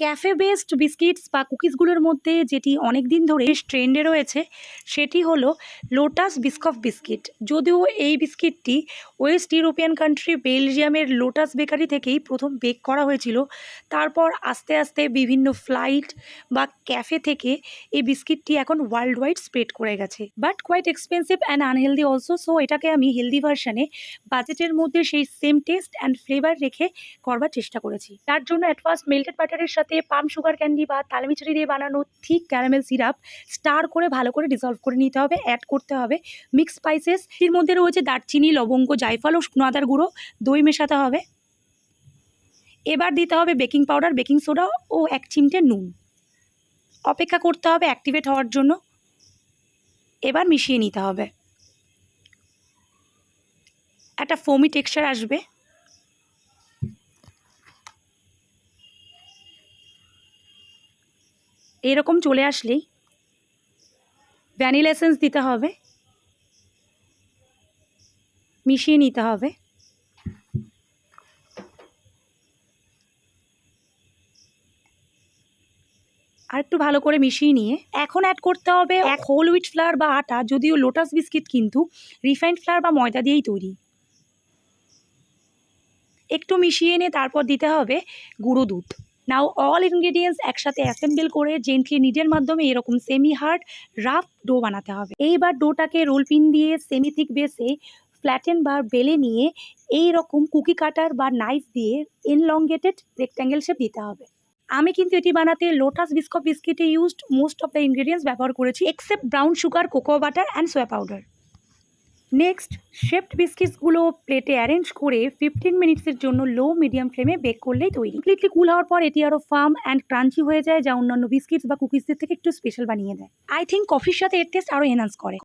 Cafe based biscuits বা কুকিজগুলোর মধ্যে যেটি অনেক দিন ধরে ট্রেন্ডে রয়েছে সেটি হলো লোটাস বিস্কফ বিস্কিট। যদিও এই বিস্কিটটি ওয়েস্ট ইউরোপিয়ান কান্ট্রি বেলজিয়ামের লোটাস বেকারি থেকেই প্রথম বেক করা হয়েছিল, তারপর আস্তে আস্তে বিভিন্ন ফ্লাইট বা ক্যাফে থেকে এই বিস্কিটটি এখন ওয়ার্ল্ড ওয়াইড স্প্রেড করে গেছে, but quite expensive and unhealthy also. So এটাকে আমি হেলদি ভার্সানে বাজেটের মধ্যে সেই সেম টেস্ট অ্যান্ড ফ্লেভার রেখে করবার চেষ্টা করেছি। তার জন্য অ্যাট ফার্স্ট মেল্টেড বাটারের সাথে পাম সুগার ক্যান্ডি বা তালমিছরি দিয়ে বানানো থিক ক্যারামেল সিরাপ স্টার করে ভালো করে ডিসলভ করে নিতে হবে। অ্যাড করতে হবে মিক্স স্পাইসেস, এর মধ্যে রয়েছে দারচিনি, লবঙ্গ, জায়ফল ও শুকনো আদার গুঁড়ো। দই মেশাতে হবে। এবার দিতে হবে বেকিং পাউডার, বেকিং সোডা ও 1 চিমটে নুন। অপেক্ষা করতে হবে অ্যাক্টিভেট হওয়ার জন্য। এবার মিশিয়ে নিতে হবে। একটা ফোমি টেক্সচার আসবে। এরকম চলে আসলেই ভ্যানিলা এসেন্স দিতে হবে, মিশিয়ে নিতে হবে। আর একটু ভালো করে মিশিয়ে নিয়ে এখন অ্যাড করতে হবে হোল হুইট ফ্লাওয়ার বা আটা। যদিও লোটাস বিস্কিট কিন্তু রিফাইন্ড ফ্লাওয়ার বা ময়দা দিয়েই তৈরি। একটু মিশিয়ে নিয়ে তারপর দিতে হবে গুঁড়ো দুধ। নাও অল ইনগ্রেডিয়েন্টস একসাথে অ্যাসেম্বল করে জেন্টলি নিডের মাধ্যমে এরকম সেমি হার্ড রাফ ডো বানাতে হবে। এইবার ডোটাকে রোল পিন দিয়ে সেমি থিক বেসে ফ্ল্যাটেন বা বেলে নিয়ে এই রকম কুকি কাটার বা নাইফ দিয়ে এনলংগেটেড রেক্ট্যাঙ্গেল শেপ দিতে হবে। আমি কিন্তু এটি বানাতে লোটাস বিস্কট বিস্কিটে used most of the ingredients ব্যবহার করেছি except brown sugar, cocoa butter and soya powder. Next shaped বিস্কিটসগুলো প্লেটে অ্যারেঞ্জ করে 15 মিনিটসের জন্য লো মিডিয়াম ফ্লেমে বেক করলেই তৈরি। কমপ্লিটলি কুল হওয়ার পর এটি আরও ফার্ম অ্যান্ড ক্রাঞ্চি হয়ে যায়, যা অন্যান্য বিস্কিটস বা কুকিজদের থেকে একটু স্পেশাল বানিয়ে দেয়। আই থিঙ্ক কফির সাথে এর টেস্ট আরও এনহান্স করে।